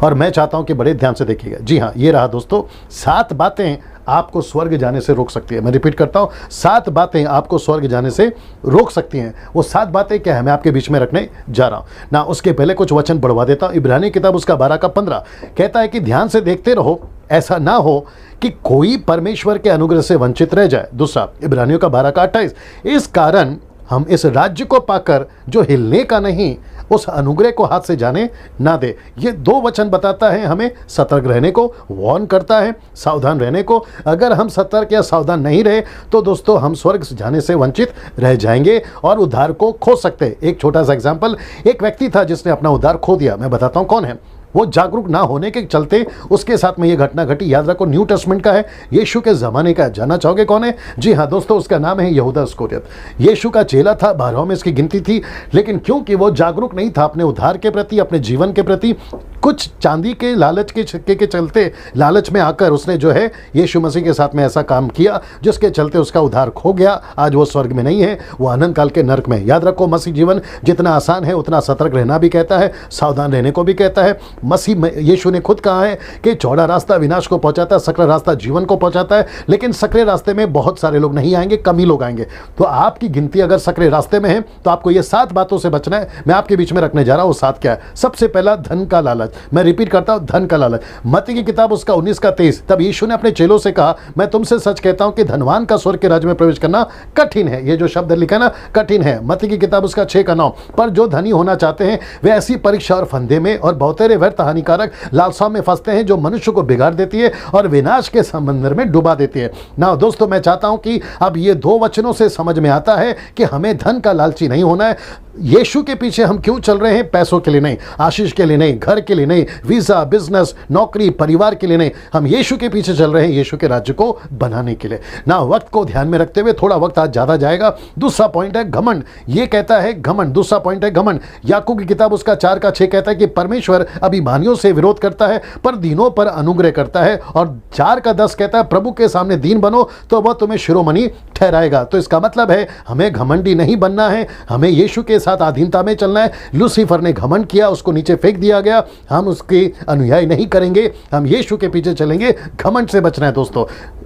और मैं चाहता हूं कि बड़े ध्यान से देखिएगा। जी हाँ, ये रहा दोस्तों 7 बातें आपको स्वर्ग जाने से रोक सकती है। मैं रिपीट करता हूं, 7 बातें आपको स्वर्ग जाने से रोक सकती हैं। वो 7 बातें क्या है, मैं आपके बीच में रखने जा रहा हूं ना। उसके पहले कुछ वचन बढ़वा देता हूं। इब्रानी किताब उसका 12 का 15 कहता है कि ध्यान से देखते रहो, ऐसा ना हो कि कोई परमेश्वर के अनुग्रह से वंचित रह जाए। दूसरा, इब्रानियों का 12 का 28, इस कारण हम इस राज्य को पाकर जो हिलने का नहीं, उस अनुग्रह को हाथ से जाने ना दे। ये 2 वचन बताता है हमें सतर्क रहने को, वार्न करता है सावधान रहने को। अगर हम सतर्क या सावधान नहीं रहे तो दोस्तों हम स्वर्ग जाने से वंचित रह जाएंगे और उद्धार को खो सकते हैं। एक छोटा सा एग्जांपल, एक व्यक्ति था जिसने अपना उद्धार खो दिया। मैं बताता हूं कौन है। वो जागरूक ना होने के चलते उसके साथ में ये घटना घटी। याद रखो, न्यू टेस्टमेंट का है, यीशु के ज़माने का है। जानना चाहोगे कौन है? जी हाँ दोस्तों, उसका नाम है यहूदा इस्करियोत। यीशु का चेला था, 12 में इसकी गिनती थी, लेकिन क्योंकि वो जागरूक नहीं था अपने उद्धार के प्रति, अपने जीवन के प्रति, कुछ चांदी के लालच के छक्के के चलते लालच में आकर उसने जो है यीशु मसीह के साथ में ऐसा काम किया जिसके चलते उसका उद्धार खो गया। आज वो स्वर्ग में नहीं है, वो अनंत काल के नरक में। याद रखो, मसीह जीवन जितना आसान है उतना सतर्क रहना भी कहता है, सावधान रहने को भी कहता है। मसीह यीशु ने खुद कहा है कि चौड़ा रास्ता विनाश को पहुंचाता है, सकरा रास्ता जीवन को पहुंचाता है, लेकिन सकरे रास्ते में बहुत सारे लोग नहीं आएंगे, कम ही लोग आएंगे। तो आपकी गिनती अगर सकरे रास्ते में है तो आपको ये 7 बातों से बचना है। मैं आपके बीच में रखने जा रहा हूं। वो 7 क्या है? सबसे पहला, धन का लालच। मैं रिपीट करता हूं, धन का लालच। मत्ती की किताब उसका 19 का 23, तब यीशु ने अपने चेलों से कहा, मैं तुमसे सच कहता हूं कि धनवान का स्वर्ग के राज्य में प्रवेश करना कठिन है। ये जो शब्द लिखा है ना, कठिन है। मत्ती की किताब उसका 6 का 9, पर जो धनी होना चाहते हैं वे ऐसी परीक्षा और फंदे में और बहुतेरे व्यर्थ हानिकारक लालसाओं में फंसते हैं जो मनुष्य को बिगाड़ देती है और विनाश के समंदर में डुबा देती है। ना दोस्तों, मैं चाहता हूं कि अब ये 2 वचनों से समझ में आता है कि हमें धन का लालची नहीं होना है। यीशु के पीछे हम क्यों चल रहे हैं? पैसों के लिए नहीं, आशीष के लिए नहीं, घर के लिए नहीं, वीजा, बिजनेस, नौकरी, परिवार के लिए नहीं। हम यीशु के पीछे चल रहे हैं, यीशु के राज्य को बनाने के लिए ना। वक्त को ध्यान में रखते हुए, थोड़ा वक्त आज ज्यादा जाएगा। दूसरा पॉइंट है घमंड। ये कहता है घमंड, दूसरा पॉइंट है घमंड। याकूब की किताब उसका 4 का 6 कहता है कि परमेश्वर अभिमानियों से विरोध करता है पर दीनों पर अनुग्रह करता है। और 4 का 10 कहता है प्रभु के सामने दीन बनो तो वह तुम्हें शिरोमणि ठहराएगा। तो इसका मतलब है हमें घमंडी नहीं बनना है, हमें यीशु के साथ अधीनता में चलना है। लूसीफर ने घमंड किया, उसको नीचे फेंक दिया गया। हम उसके अनुयायी नहीं करेंगे, हम यीशु के पीछे चलेंगे। घमंड से बचना है दोस्तों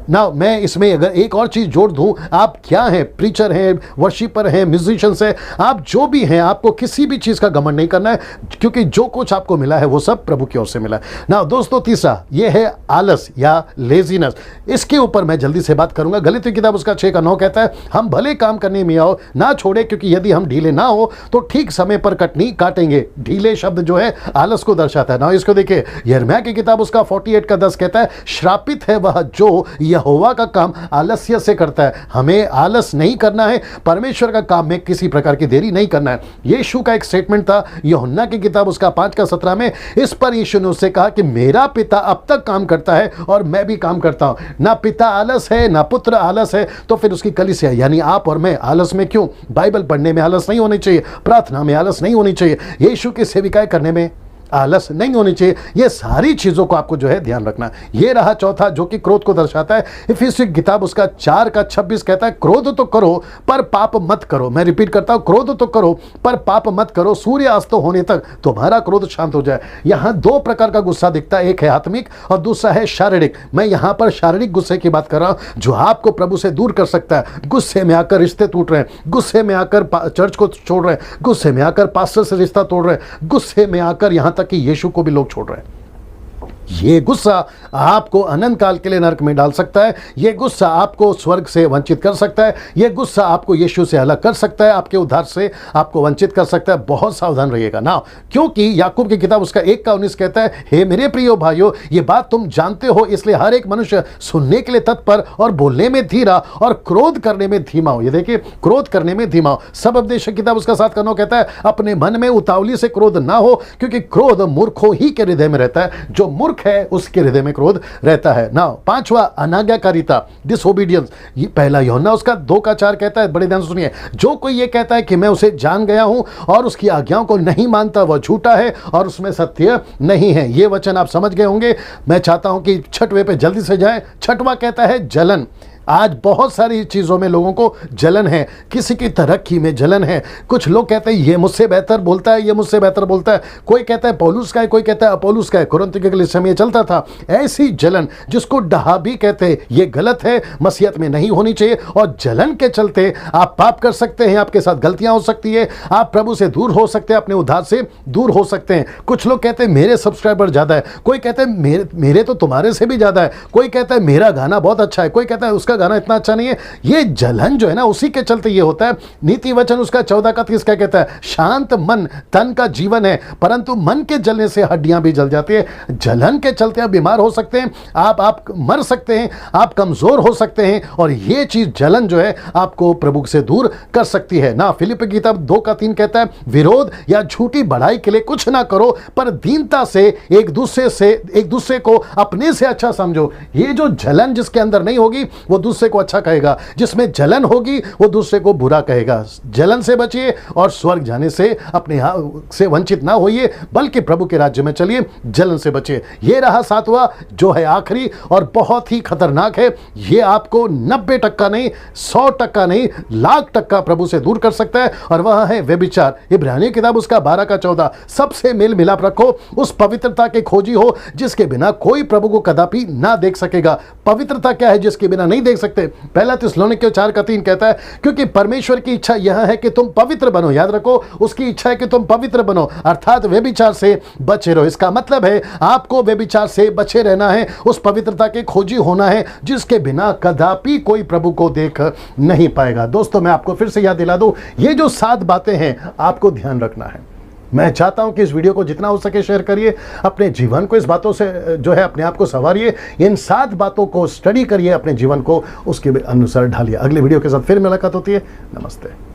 ना। मैं इसमें अगर एक और चीज जोड़ दूं, आप क्या हैं? प्रीचर हैं, वर्शिपर हैं, म्यूजिशियंस हैं, आप जो भी हैं, आपको किसी भी चीज का घमंड नहीं करना है, क्योंकि जो कुछ आपको मिला है वो सब प्रभु की ओर से मिला है ना। दोस्तों तीसरा ये है आलस या लेजीनेस। इसके ऊपर मैं जल्दी से बात करूंगा। गलीतियों की किताब उसका 6 का 9 कहता है हम भले काम करने में आओ ना छोड़े, क्योंकि यदि हम ढीले ना हो तो ठीक समय पर कटनी काटेंगे। ढीले शब्द जो है आलस को दर्शाता है ना। इसको देखिए, यिर्मयाह की किताब उसका 48 का 10 कहता है श्रापित है वह जो यहोवा का काम आलस्य से करता है। हमें आलस नहीं करना है, परमेश्वर का काम में किसी प्रकार की देरी नहीं करना है। यीशु का एक स्टेटमेंट था यूहन्ना की किताब उसका 5 का 17 में। इस पर यीशु ने उससे कहा कि मेरा पिता अब तक काम करता है और मैं भी काम करता हूं। ना पिता आलस है ना पुत्र आलस है, तो फिर उसकी कलीसिया यानी आप और मैं आलस में क्यों? बाइबल पढ़ने में आलस नहीं होनी चाहिए, प्रार्थना में आलस नहीं होनी चाहिए, यीशु की सेविकाएं करने में आलस नहीं होनी चाहिए। ये सारी चीजों को आपको जो है ध्यान रखना। ये रहा चौथा जो कि क्रोध को दर्शाता है। इफिसियों की किताब उसका 4 का 26 कहता है क्रोध तो करो पर पाप मत करो। मैं रिपीट करता हूं, क्रोध तो करो पर पाप मत करो, सूर्य अस्त होने तक तुम्हारा क्रोध शांत हो जाए। यहां 2 प्रकार का गुस्सा दिखता है, एक है आत्मिक और दूसरा है शारीरिक। मैं यहां पर शारीरिक गुस्से की बात कर रहा हूं जो आपको प्रभु से दूर कर सकता है। गुस्से में आकर रिश्ते टूट रहे हैं, गुस्से में आकर चर्च को छोड़ रहे हैं, गुस्से में आकर पास्टर से रिश्ता तोड़ रहे हैं, गुस्से में आकर यहां कि यीशु को भी लोग छोड़ रहे हैं। ये गुस्सा आपको अनंत काल के लिए नरक में डाल सकता है। ये गुस्सा आपको स्वर्ग से वंचित कर सकता है। ये गुस्सा आपको यीशु से अलग कर सकता है, आपके उद्धार से आपको वंचित कर सकता है। बहुत सावधान रहिएगा ना, क्योंकि याकूब की किताब उसका 1 का 19 कहता है हे मेरे प्रियो भाइयों, ये बात तुम जानते हो, इसलिए हर एक मनुष्य सुनने के लिए तत्पर और बोलने में धीरा और क्रोध करने में धीमा हो। ये देखिए, क्रोध करने में धीमा हो। सब उपदेश की किताब उसका 7 का 9 कहता है अपने मन में उतावली से क्रोध ना हो, क्योंकि क्रोध मूर्खों ही के हृदय में रहता है। जो मूर्ख है उसके हृदय में क्रोध रहता है ना। 5वां अनाज्ञाकारिता, डिसोबीडियंस। ये पहला यूहन्ना उसका 2 का 4 कहता है, बड़े ध्यान से सुनिए, जो कोई ये कहता है कि मैं उसे जान गया हूं और उसकी आज्ञाओं को नहीं मानता वह झूठा है और उसमें सत्य नहीं है। ये वचन आप समझ गए होंगे। मैं चाहता हूं कि 6वें पे जल्दी से जाए। 6वां कहता है जलन। आज बहुत सारी चीज़ों में लोगों को जलन है, किसी की तरक्की में जलन है। कुछ लोग कहते हैं ये मुझसे बेहतर बोलता है, ये मुझसे बेहतर बोलता है, कोई कहता है पौलुस का है, कोई कहता है अपोलुस का है। कुरिन्थियों के कलीसिया में ये चलता था। ऐसी जलन जिसको डहा भी कहते हैं, ये गलत है, मसीहत में नहीं होनी चाहिए। और जलन के चलते आप पाप कर सकते हैं, आपके साथ गलतियां हो सकती है, आप प्रभु से दूर हो सकते हैं, अपने उद्धार से दूर हो सकते हैं। कुछ लोग कहते हैं मेरे सब्सक्राइबर ज़्यादा है, कोई कहता है मेरे तो तुम्हारे से भी ज़्यादा है, कोई कहता है मेरा गाना बहुत अच्छा है, कोई कहता है उसका गाना इतना अच्छा नहीं है। ये जलन जो है ना, उसी के चलते ये होता है। नीति वचन उसका 14:31 क्या कहता है? शांत मन तन का जीवन है, परंतु मन के जलने से हड्डियां भी जल जाती है। जलन के चलते आप बीमार हो सकते हैं, आप मर सकते हैं, आप कमजोर हो सकते हैं। और ये चीज जलन जो है आपको प्रभु से दूर कर सकती है ना। फिलिप्पी की किताब 2:3 कहता है विरोध या झूठी बढ़ाई के लिए कुछ ना करो, पर दीनता से एक दूसरे को अपने से अच्छा समझो। ये जो जलन जिसके अंदर नहीं होगी वो दूसरे को अच्छा कहेगा, जिसमें जलन होगी वो दूसरे को बुरा कहेगा। जलन से बचिए और स्वर्ग जाने से अपने से वंचित ना होइए, बल्कि प्रभु के राज्य में चलिए, जलन से बचिए। ये रहा 7वां जो है आखिरी और बहुत ही खतरनाक है। ये आपको 90% नहीं, 100% नहीं, 1,00,000% प्रभु से दूर कर सकता है, और वह है व्यभिचार। इब्रानियों की किताब उसका 12:14 सबसे मेल मिलाप रखो, उस पवित्रता के खोजी हो जिसके बिना कोई प्रभु को कदापि ना देख सकेगा। पवित्रता क्या है जिसके बिना नहीं देख सकते? पहला थिस्सलुनीकियों 4:3 कहता है क्योंकि परमेश्वर की इच्छा यह है कि तुम पवित्र बनो। याद रखो, उसकी इच्छा है कि तुम पवित्र बनो, अर्थात व्यभिचार से बचे रहो। इसका मतलब है आपको व्यभिचार से बचे रहना है, उस पवित्रता के खोजी होना है जिसके बिना कदापि कोई प्रभु को देख नहीं पाएगा। दोस्तों, मैं आपको फिर से याद दिला दूं, ये जो 7 बातें हैं आपको ध्यान रखना है। मैं चाहता हूं कि इस वीडियो को जितना हो सके शेयर करिए, अपने जीवन को इस बातों से जो है अपने आप को संवारिए, इन 7 बातों को स्टडी करिए, अपने जीवन को उसके अनुसार ढालिए। अगले वीडियो के साथ फिर मुलाकात होती है। नमस्ते।